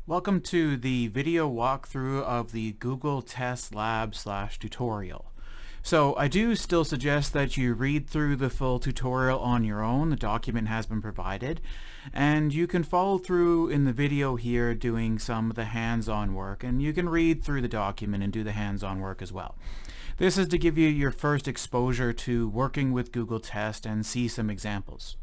Welcome to the video walkthrough of the Google Test Lab / tutorial. So I do still suggest that you read through the full tutorial on your own. The document has been provided, and you can follow through in the video here doing some of the hands-on work, and you can read through the document and do the hands-on work as well. This is to give you your first exposure to working with Google Test and see some examples.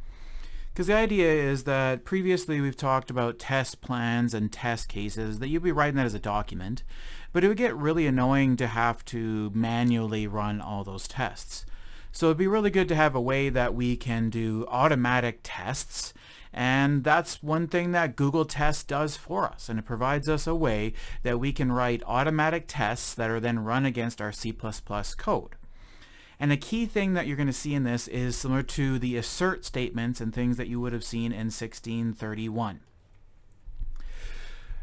Because the idea is that previously we've talked about test plans and test cases, that you'll be writing that as a document, but it would get really annoying to have to manually run all those tests. So it'd be really good to have a way that we can do automatic tests, and that's one thing that Google Test does for us, and it provides us a way that we can write automatic tests that are then run against our C++ code. And a key thing that you're going to see in this is similar to the assert statements and things that you would have seen in 1631.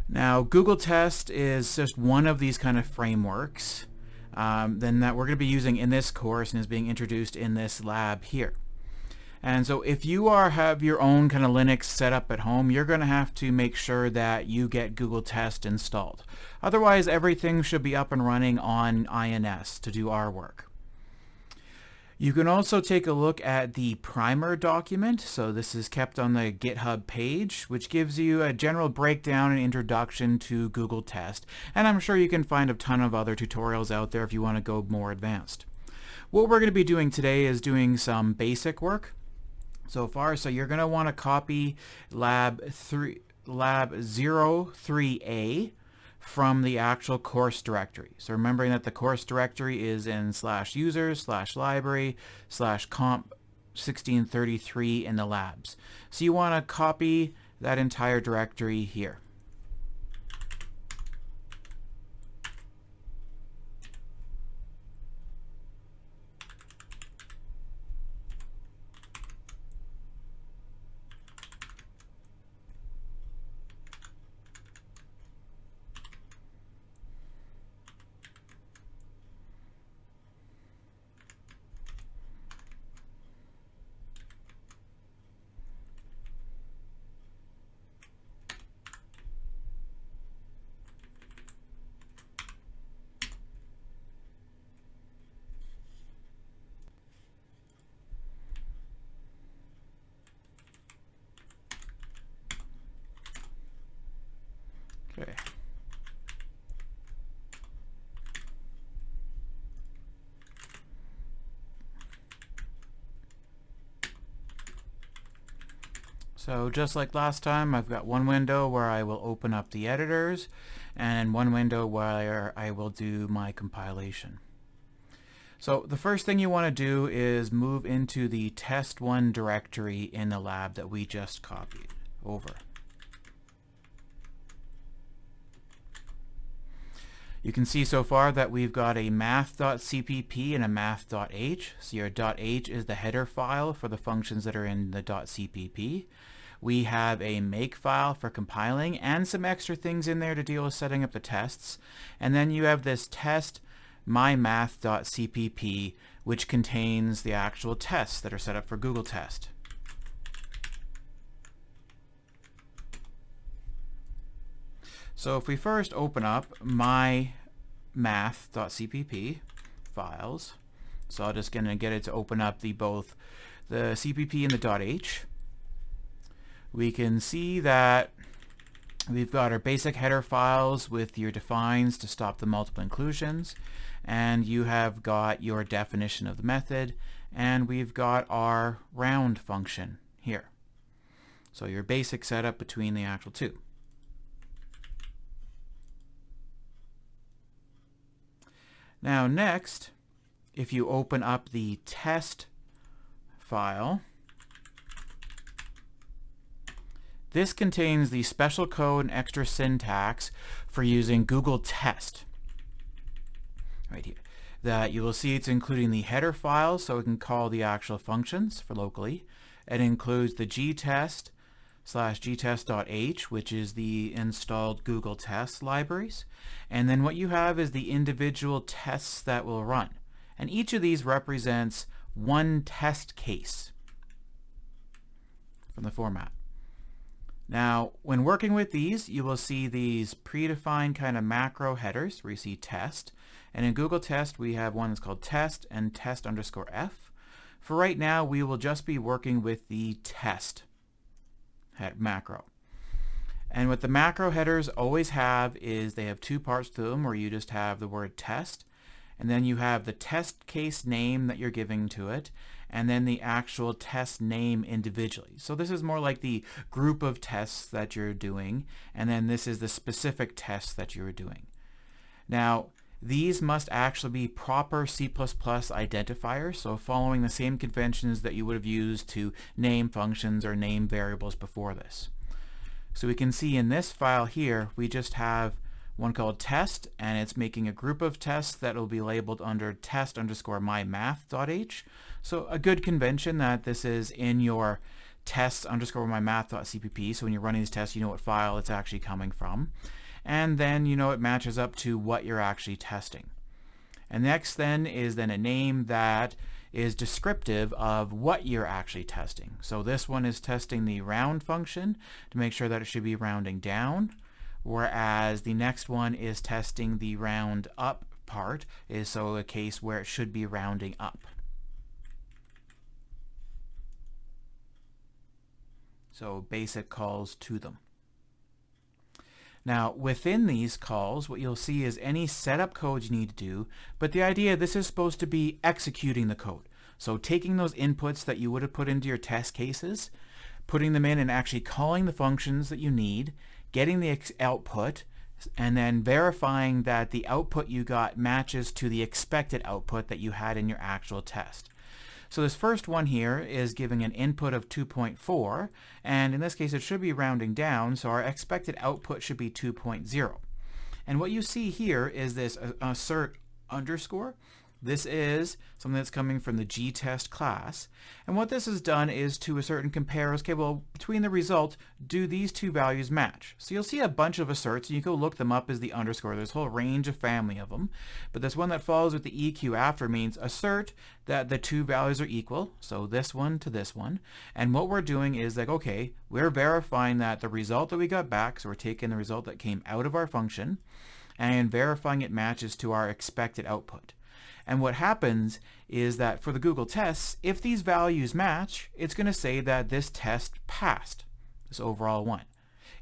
Now, Google Test is just one of these kind of frameworks then that we're going to be using in this course and is being introduced in this lab here. And so if you have your own kind of Linux set up at home, you're going to have to make sure that you get Google Test installed. Otherwise, everything should be up and running on INS to do our work. You can also take a look at the primer document. So this is kept on the GitHub page, which gives you a general breakdown and introduction to Google Test. And I'm sure you can find a ton of other tutorials out there if you want to go more advanced. What we're going to be doing today is doing some basic work so far. So you're going to want to copy lab 03A from the actual course directory. So remembering that the course directory is in /users/library/comp 1633 in the labs. So you want to copy that entire directory here. Okay. So just like last time, I've got one window where I will open up the editors and one window where I will do my compilation. So the first thing you want to do is move into the test1 directory in the lab that we just copied over. You can see so far that we've got a math.cpp and a math.h. So your .h is the header file for the functions that are in the .cpp. We have a make file for compiling and some extra things in there to deal with setting up the tests. And then you have this test mymath.cpp, which contains the actual tests that are set up for Google Test. So if we first open up my math.cpp files, so I'm just going to get it to open up both the CPP and the .h. We can see that we've got our basic header files with your defines to stop the multiple inclusions, and you have got your definition of the method, and we've got our round function here. So your basic setup between the actual two. Now next, if you open up the test file, this contains the special code and extra syntax for using Google Test. Right here. That you will see it's including the header file, so we can call the actual functions for locally. It includes the gtest/gtest.h, which is the installed Google Test libraries. And then what you have is the individual tests that will run. And each of these represents one test case from the format. Now, when working with these, you will see these predefined kind of macro headers where you see test. And in Google Test, we have one that's called test and test_f. For right now, we will just be working with the test macro. And what the macro headers always have is they have two parts to them, where you just have the word test, and then you have the test case name that you're giving to it, and then the actual test name individually. So this is more like the group of tests that you're doing, and then this is the specific tests that you're doing. Now, these must actually be proper C++ identifiers, so following the same conventions that you would have used to name functions or name variables before this. So we can see in this file here, we just have one called test, and it's making a group of tests that will be labeled under test_mymath.h. So a good convention that this is in your test_mymath.cpp, so when you're running these tests, you know what file it's actually coming from. And then you know it matches up to what you're actually testing. And next then is then a name that is descriptive of what you're actually testing. So this one is testing the round function to make sure that it should be rounding down, whereas the next one is testing the round up part, is so a case where it should be rounding up. So basic calls to them. Now, within these calls, what you'll see is any setup code you need to do, but the idea, this is supposed to be executing the code. So taking those inputs that you would have put into your test cases, putting them in and actually calling the functions that you need, getting the output, and then verifying that the output you got matches to the expected output that you had in your actual test. So this first one here is giving an input of 2.4, and in this case it should be rounding down, so our expected output should be 2.0. And what you see here is this assert underscore. This is something that's coming from the gtest class, and what this has done is to assert and compare, okay, well, between the result, do these two values match? So you'll see a bunch of asserts, and you go look them up as the underscore. There's a whole range of family of them, but this one that follows with the EQ after means assert that the two values are equal, so this one to this one, and what we're doing is like, okay, we're verifying that the result that we got back, so we're taking the result that came out of our function, and verifying it matches to our expected output. And what happens is that for the Google tests, if these values match, it's going to say that this test passed, this overall one.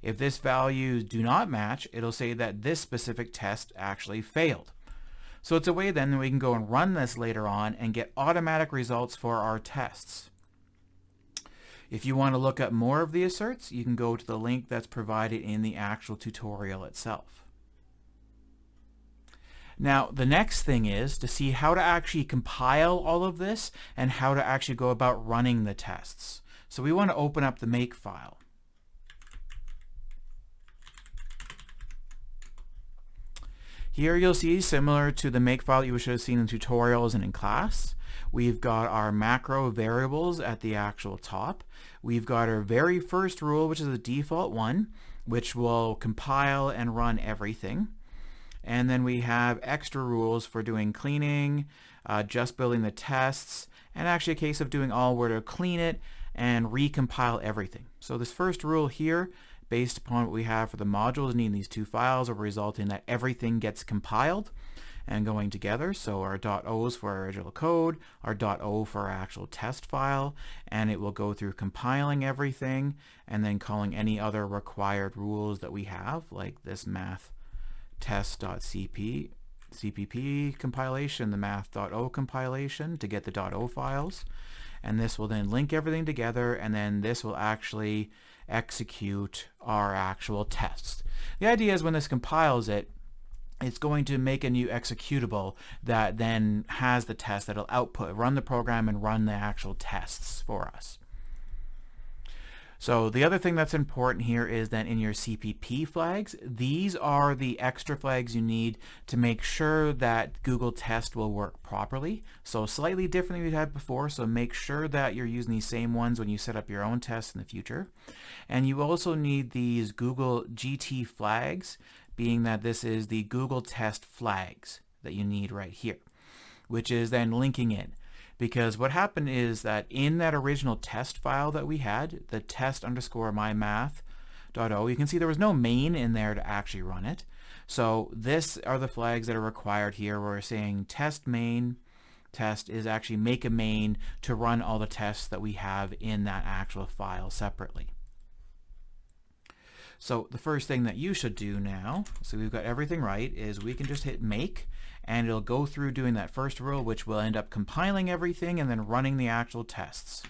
If this values do not match, it'll say that this specific test actually failed. So it's a way then that we can go and run this later on and get automatic results for our tests. If you want to look up more of the asserts, you can go to the link that's provided in the actual tutorial itself. Now, the next thing is to see how to actually compile all of this and how to actually go about running the tests. So we want to open up the make file. Here you'll see, similar to the make file you should have seen in tutorials and in class, we've got our macro variables at the actual top. We've got our very first rule, which is the default one, which will compile and run everything. And then we have extra rules for doing cleaning, just building the tests, and actually a case of doing all where to clean it and recompile everything. So this first rule here, based upon what we have for the modules needing these two files, will result in that everything gets compiled and going together. So our .o's for our original code, our .o for our actual test file, and it will go through compiling everything and then calling any other required rules that we have, like this math test.cpp compilation, the math.o compilation to get the .o files, and this will then link everything together, and then this will actually execute our actual tests. The idea is when this compiles it, it's going to make a new executable that then has the test that'll output, run the program and run the actual tests for us. So the other thing that's important here is that in your Cpp flags, these are the extra flags you need to make sure that Google Test will work properly. So slightly different than we had before, so make sure that you're using these same ones when you set up your own tests in the future. And you also need these Google GT flags, being that this is the Google Test flags that you need right here, which is then linking in. Because what happened is that in that original test file that we had, the test_mymath .o, you can see there was no main in there to actually run it. So this are the flags that are required here. We're saying test main test is actually make a main to run all the tests that we have in that actual file separately. So the first thing that you should do now, so we've got everything right, is we can just hit make, and it'll go through doing that first rule, which will end up compiling everything and then running the actual tests.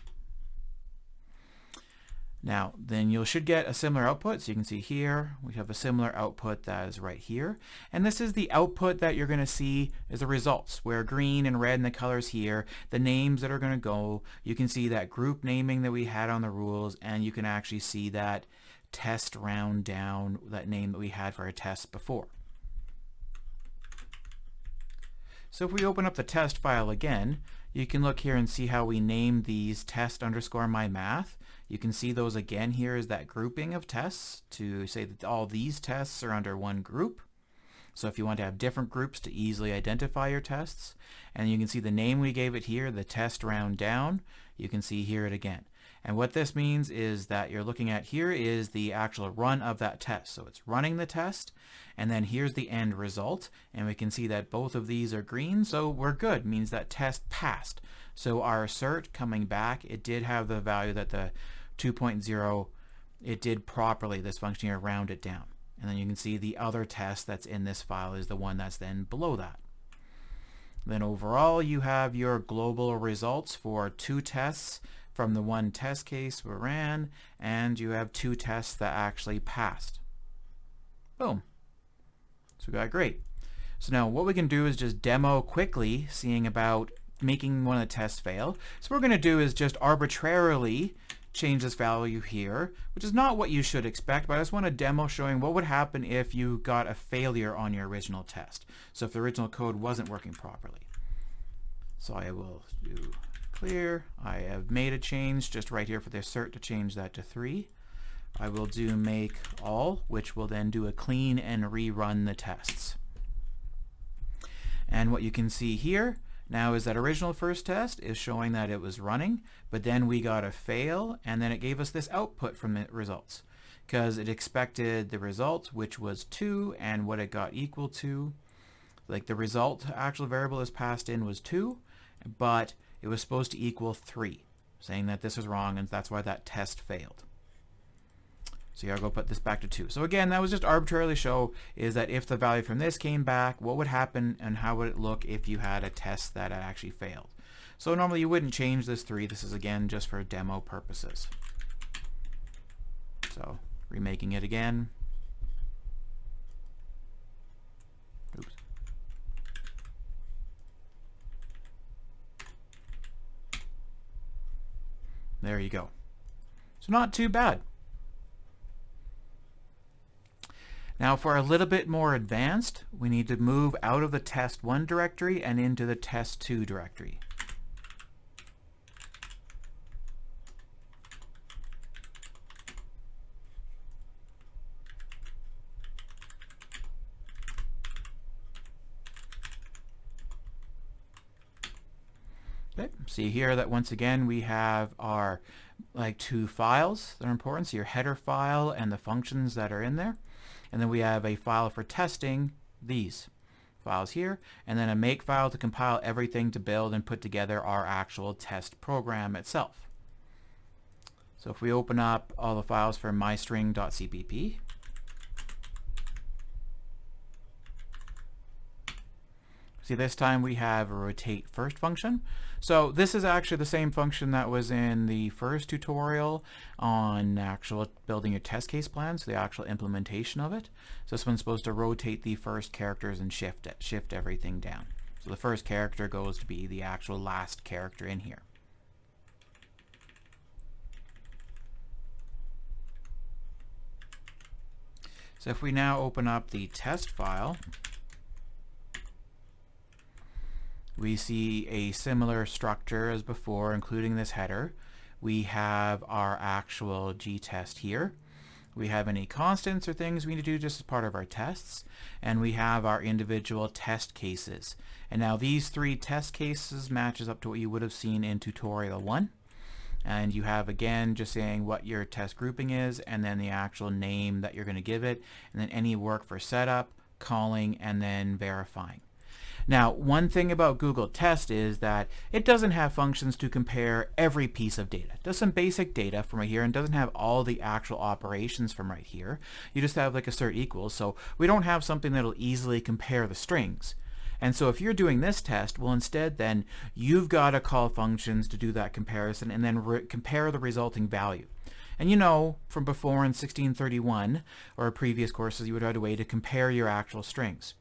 Now, then you should get a similar output. So you can see here, we have a similar output that is right here. And this is the output that you're going to see as the results, where green and red in the colors here, the names that are going to go. You can see that group naming that we had on the rules, and you can actually see that test round down, that name that we had for our tests before. So if we open up the test file again, you can look here and see how we named these test_mymath. You can see those again here is that grouping of tests to say that all these tests are under one group. So if you want to have different groups to easily identify your tests, and you can see the name we gave it here, the test round down, you can see here it again. And what this means is that you're looking at here is the actual run of that test. So it's running the test, and then here's the end result, and we can see that both of these are green, so we're good. It means that test passed. So our assert coming back, it did have the value that the 2.0, it did properly, this function here, round it down. And then you can see the other test that's in this file is the one that's then below that. Then overall you have your global results for 2 tests from the 1 test case we ran, and you have 2 tests that actually passed. Boom. So we got great. So now what we can do is just demo quickly seeing about making one of the tests fail. So what we're going to do is just arbitrarily change this value here, which is not what you should expect, but I just want a demo showing what would happen if you got a failure on your original test. So if the original code wasn't working properly. So I will do clear. I have made a change just right here for the assert to change that to 3. I will do make all, which will then do a clean and rerun the tests. And what you can see here now is that original first test is showing that it was running, but then we got a fail, and then it gave us this output from the results because it expected the result, which was 2, and what it got equal to, like the result actual variable is passed in was 2, but it was supposed to equal 3, saying that this was wrong, and that's why that test failed. So I'll go put this back to 2. So again, that was just arbitrarily show is that if the value from this came back, what would happen and how would it look if you had a test that had actually failed. So normally you wouldn't change this 3. This is again just for demo purposes. So remaking it again. Oops. There you go. So not too bad. Now for a little bit more advanced, we need to move out of the test1 directory and into the test2 directory. Okay. See here that once again we have our 2 files that are important, so your header file and the functions that are in there. And then we have a file for testing these files here, and then a make file to compile everything to build and put together our actual test program itself. So if we open up all the files for mystring.cpp, see this time we have a rotate first function. So this is actually the same function that was in the first tutorial on actual building your test case plan, so the actual implementation of it. So this one's supposed to rotate the first characters and shift everything down. So the first character goes to be the actual last character in here. So if we now open up the test file, we see a similar structure as before, including this header. We have our actual g-test here. We have any constants or things we need to do just as part of our tests. And we have our individual test cases. And now these 3 test cases matches up to what you would have seen in tutorial 1. and you have again just saying what your test grouping is and then the actual name that you're going to give it, and then any work for setup, calling, and then verifying. Now, one thing about Google Test is that it doesn't have functions to compare every piece of data. It does some basic data from right here and doesn't have all the actual operations from right here. You just have like assert equals, so we don't have something that'll easily compare the strings. And so if you're doing this test, well, instead then you've got to call functions to do that comparison and then compare the resulting value. And you know from before in 1631 or previous courses, you would have a way to compare your actual strings.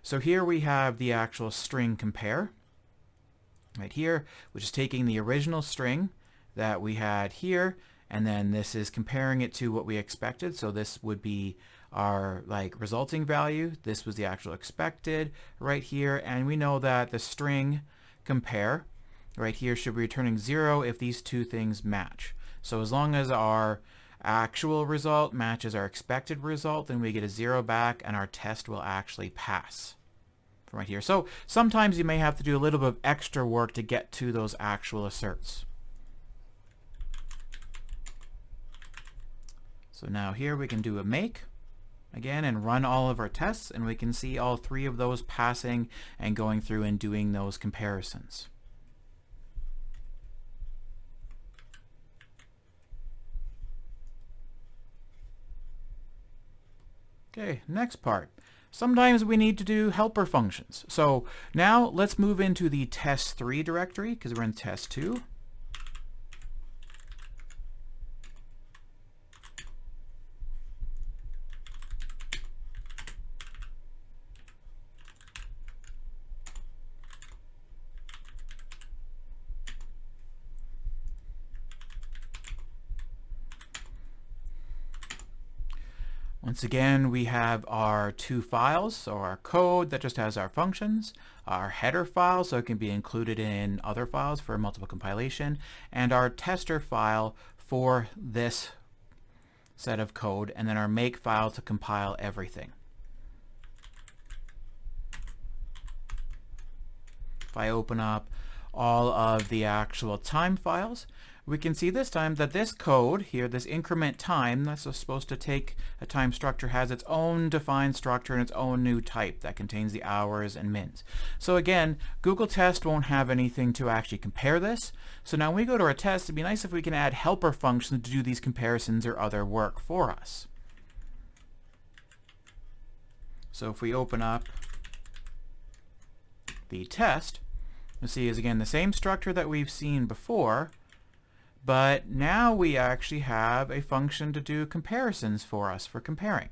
So here we have the actual string compare right here, which is taking the original string that we had here, and then this is comparing it to what we expected. So this would be our resulting value. This was the actual expected right here, and we know that the string compare right here should be returning 0 if these two things match. So as long as our actual result matches our expected result, then we get a 0 back and our test will actually pass from right here. So sometimes you may have to do a little bit of extra work to get to those actual asserts. So now here we can do a make again and run all of our tests, and we can see all three of those passing and going through and doing those comparisons. Okay, next part. Sometimes we need to do helper functions. So now let's move into the test3 directory because we're in test2. Once again, we have our two files, so our code that just has our functions, our header file, so it can be included in other files for multiple compilation, and our tester file for this set of code, and then our make file to compile everything. If I open up all of the actual time files, we can see this time that this code here, this increment time, that's supposed to take a time structure, has its own defined structure and its own new type that contains the hours and mins. So again, Google Test won't have anything to actually compare this. So now when we go to our test, it'd be nice if we can add helper functions to do these comparisons or other work for us. So if we open up the test, you'll see is again the same structure that we've seen before, but now we actually have a function to do comparisons for us for comparing.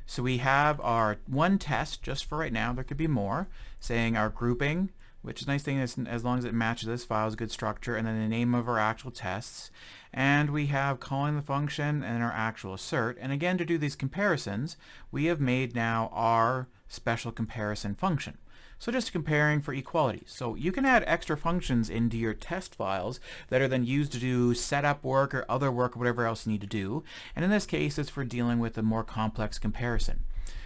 So we have our one test just for right now. There could be more, saying our grouping, which is a nice thing as long as it matches this file is a good structure, and then the name of our actual tests. And we have calling the function and our actual assert. And again, to do these comparisons, we have made now our special comparison function. So just comparing for equality. So you can add extra functions into your test files that are then used to do setup work or other work or whatever else you need to do. And in this case, it's for dealing with a more complex comparison.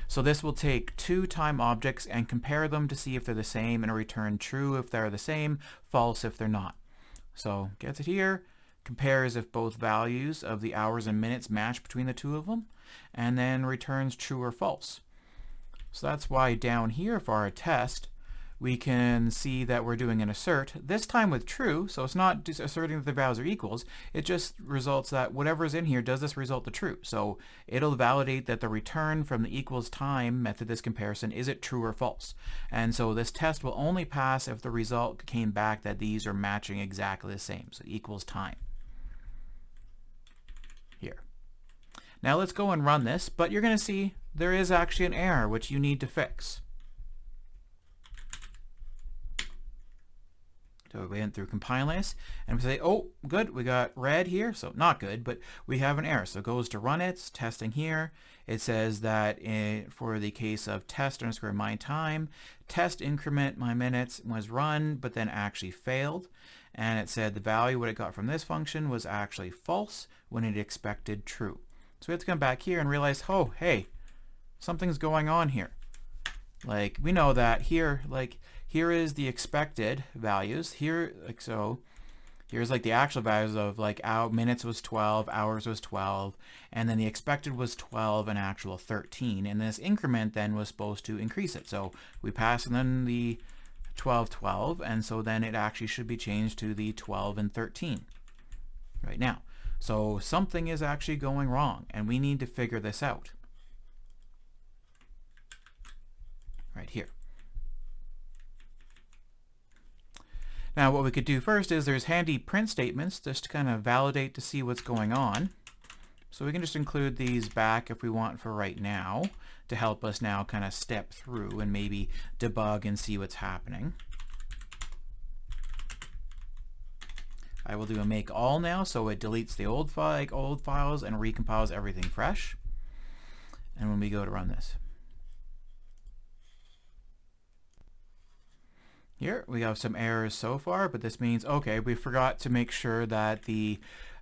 So this will take two time objects and compare them to see if they're the same and return true if they're the same, false if they're not. So gets it here, compares if both values of the hours and minutes match between the two of them, and then returns true or false. So that's why down here for our test, we can see that we're doing an assert, this time with true, so it's not just asserting that the values are equals, it just results that whatever's in here, does this result to true? So it'll validate that the return from the equals time method, this comparison, is it true or false? And so this test will only pass if the result came back that these are matching exactly the same, so equals time. Here. Now let's go and run this, but you're going to see there is actually an error which you need to fix. So we went through compiling this and we say, oh, good, we got red here, so not good, but we have an error. So it goes to run it, it's testing here. It says that for the case of test underscore my time, test increment my minutes was run, but then actually failed. And it said the value what it got from this function was actually false when it expected true. So we have to come back here and realize, oh, hey, something's going on here. Like we know that here, like here is the expected values here, like so. Here's like the actual values of like minutes was 12, hours was 12, and then the expected was 12 and actual 13. And this increment then was supposed to increase it. So we pass and then the 12, 12, and so then it actually should be changed to the 12 and 13 right now. So something is actually going wrong, and we need to figure this out right here. Now what we could do first is there's handy print statements just to kind of validate to see what's going on. So we can just include these back if we want for right now to help us now kind of step through and maybe debug and see what's happening. I will do a make all now, so it deletes the old files and recompiles everything fresh. And when we go to run this, here we have some errors so far, but this means, okay, we forgot to make sure that the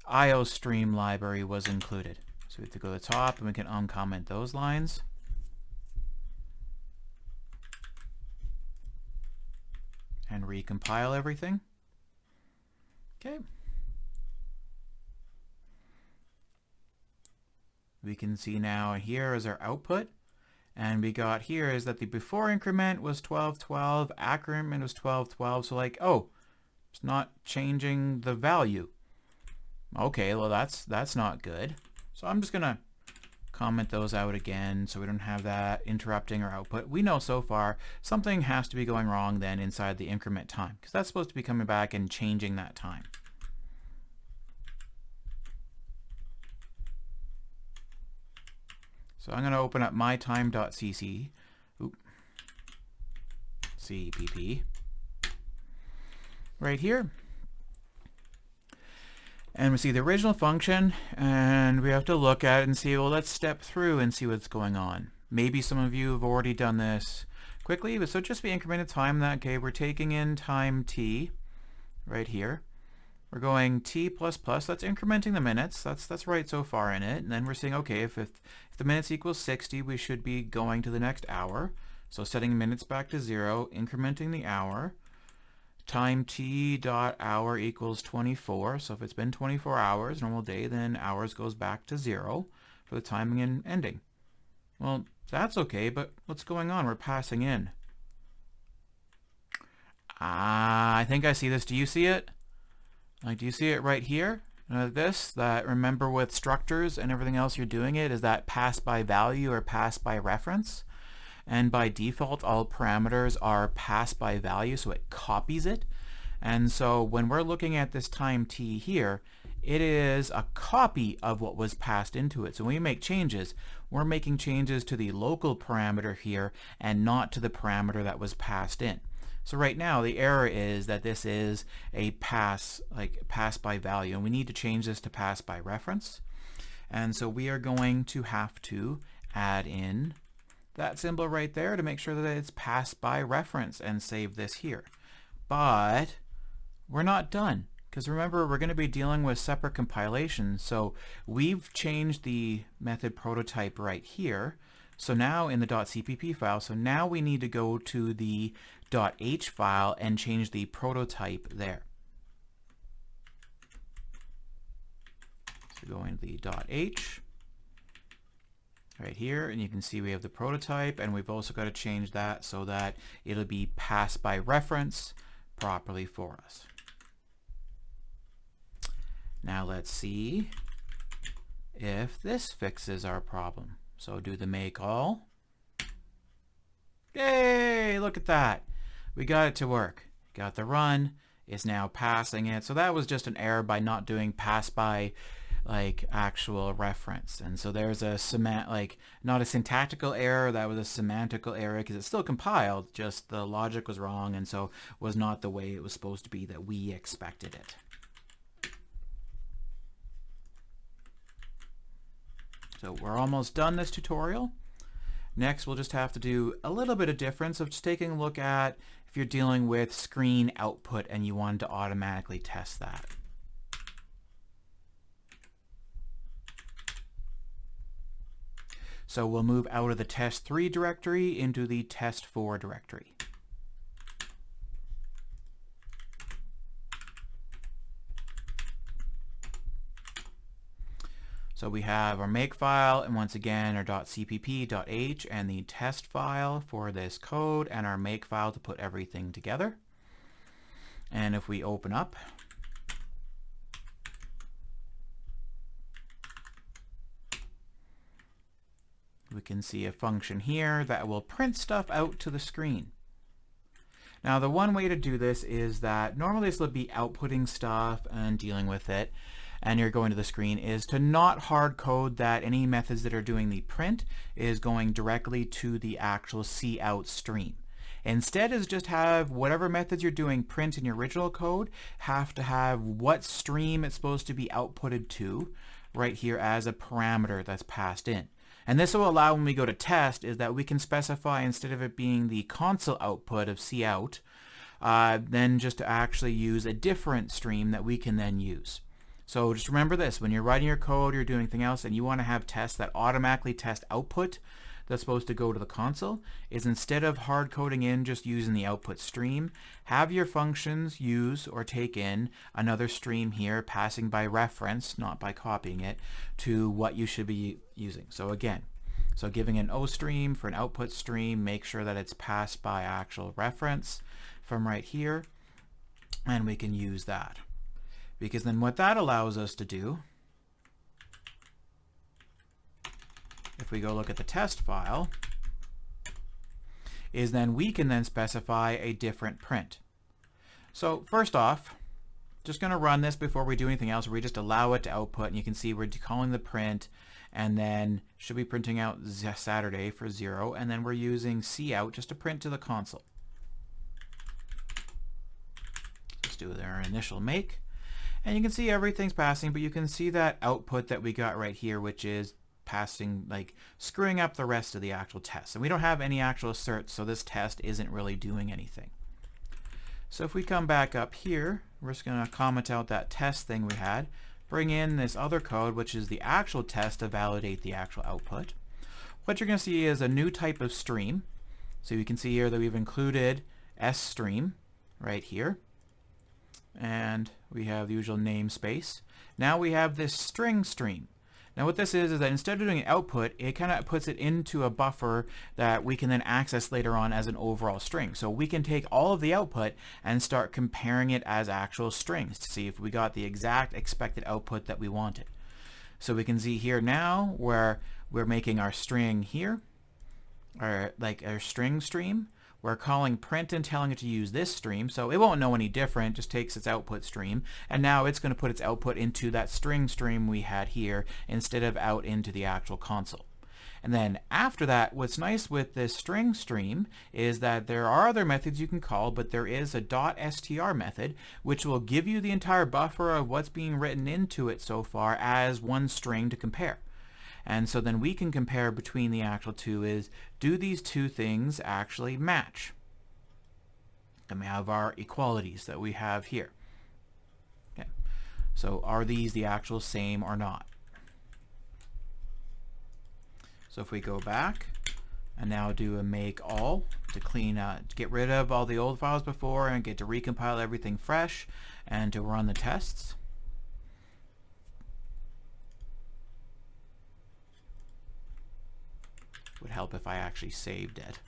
IO stream library was included. So we have to go to the top and we can uncomment those lines. And recompile everything. Okay. We can see now here is our output. And we got here is that the before increment was 12, 12, after increment was 12, 12. So like, oh, it's not changing the value. Okay, well that's not good. So I'm just gonna comment those out again so we don't have that interrupting our output. We know so far something has to be going wrong then inside the increment time, because that's supposed to be coming back and changing that time. So I'm going to open up my time.cc, cpp, right here. And we see the original function, and we have to look at it and see, well, let's step through and see what's going on. Maybe some of you have already done this quickly, but so just be incremented time that, okay, we're taking in time t right here. We're going t plus plus, that's incrementing the minutes, that's right so far in it. And then we're saying, okay, if the minutes equals 60, we should be going to the next hour. So setting minutes back to 0, incrementing the hour. Time t dot hour equals 24. So if it's been 24 hours, normal day, then hours goes back to 0 for the timing and ending. Well, that's okay, but what's going on? We're passing in. I think I see this. Do you see it? Like, do you see it right here? That remember with structures and everything else you're doing it is that pass by value or pass by reference. And by default, all parameters are pass by value, so it copies it. And so when we're looking at this time t here, it is a copy of what was passed into it. So when we make changes, we're making changes to the local parameter here and not to the parameter that was passed in. So right now the error is that this is a pass by value, and we need to change this to pass by reference. And so we are going to have to add in that symbol right there to make sure that it's pass by reference and save this here. But we're not done, because remember, we're going to be dealing with separate compilation. So we've changed the method prototype right here. So now in the .cpp file, so now we need to go to the .h file and change the prototype there. So go into the .h right here, and you can see we have the prototype, and we've also got to change that so that it'll be passed by reference properly for us. Now let's see if this fixes our problem. So do the make all. Yay! Look at that. We got it to work. Got the run. It's now passing it. So that was just an error by not doing pass by actual reference. And so there's a not a syntactical error, that was a semantical error, because it's still compiled, just the logic was wrong, and so was not the way it was supposed to be that we expected it. So we're almost done this tutorial. Next, we'll just have to do a little bit of difference of just taking a look at if you're dealing with screen output and you wanted to automatically test that. So we'll move out of the test3 directory into the test4 directory. So we have our make file, and once again our .cpp.h and the test file for this code, and our make file to put everything together. And if we open up, we can see a function here that will print stuff out to the screen. Now the one way to do this is that normally this would be outputting stuff and dealing with it, and you're going to the screen, is to not hard code that any methods that are doing the print is going directly to the actual cout stream. Instead is just have whatever methods you're doing print in your original code have to have what stream it's supposed to be outputted to right here as a parameter that's passed in. And this will allow, when we go to test, is that we can specify, instead of it being the console output of cout, then just to actually use a different stream that we can then use. So just remember this, when you're writing your code, you're doing anything else, and you want to have tests that automatically test output that's supposed to go to the console, is instead of hard coding in just using the output stream, have your functions use or take in another stream here, passing by reference, not by copying it, to what you should be using. So again, giving an O stream for an output stream, make sure that it's passed by actual reference from right here, and we can use that. Because then what that allows us to do, if we go look at the test file, is then we can then specify a different print. So first off, just going to run this before we do anything else, where we just allow it to output, and you can see we're calling the print, and then should be printing out Saturday for 0, and then we're using cout just to print to the console. Let's do our initial make, and you can see everything's passing, but you can see that output that we got right here, which is passing, like screwing up the rest of the actual test. And we don't have any actual asserts, so this test isn't really doing anything. So if we come back up here, we're just going to comment out that test thing we had, bring in this other code, which is the actual test to validate the actual output. What you're going to see is a new type of stream. So you can see here that we've included stream right here, and we have the usual namespace. Now we have this string stream. Now what this is that instead of doing an output, it kind of puts it into a buffer that we can then access later on as an overall string. So we can take all of the output and start comparing it as actual strings to see if we got the exact expected output that we wanted. So we can see here now where we're making our string here, or like our string stream. We're calling print and telling it to use this stream, so it won't know any different, just takes its output stream, and now it's going to put its output into that string stream we had here instead of out into the actual console. And then after that, what's nice with this string stream is that there are other methods you can call, but there is a .str method which will give you the entire buffer of what's being written into it so far as one string to compare. And so then we can compare between the actual two is, do these two things actually match? And we have our equalities that we have here. Okay. So are these the actual same or not? So if we go back and now do a make all to clean up, to get rid of all the old files before and get to recompile everything fresh and to run the tests. Would help if I actually saved it.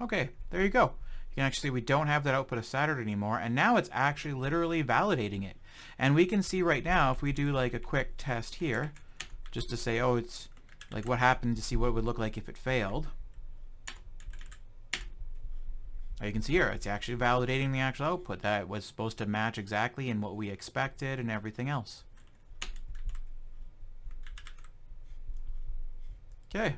Okay, there you go. You can actually see we don't have that output of Saturday anymore, and now it's actually literally validating it. And we can see right now, if we do like a quick test here, just to say, oh, it's like what happened, to see what it would look like if it failed. You can see here, it's actually validating the actual output that was supposed to match exactly in what we expected and everything else. Okay,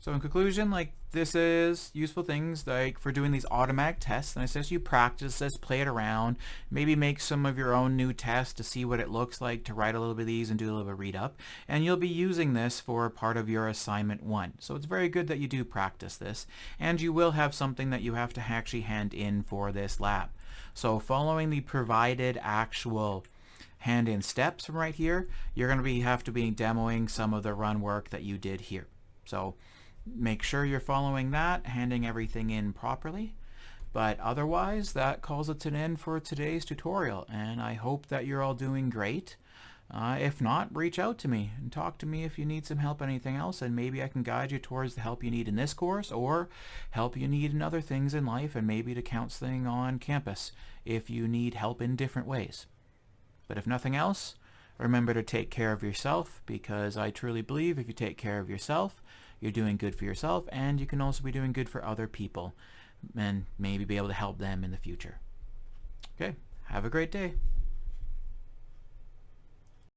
so in conclusion, like, this is useful things like for doing these automatic tests, and it says you practice this, play it around, maybe make some of your own new tests to see what it looks like to write a little bit of these and do a little bit of read up, and you'll be using this for part of your assignment 1. So it's very good that you do practice this, and you will have something that you have to actually hand in for this lab. So following the provided actual hand-in steps from right here, you're going to have to be demoing some of the run work that you did here. So make sure you're following that, handing everything in properly. But otherwise, that calls it an end for today's tutorial, and I hope that you're all doing great. If not, reach out to me and talk to me if you need some help in anything else, and maybe I can guide you towards the help you need in this course or help you need in other things in life, and maybe to counseling on campus if you need help in different ways. But if nothing else, remember to take care of yourself, because I truly believe if you take care of yourself, you're doing good for yourself, and you can also be doing good for other people and maybe be able to help them in the future. Okay, have a great day.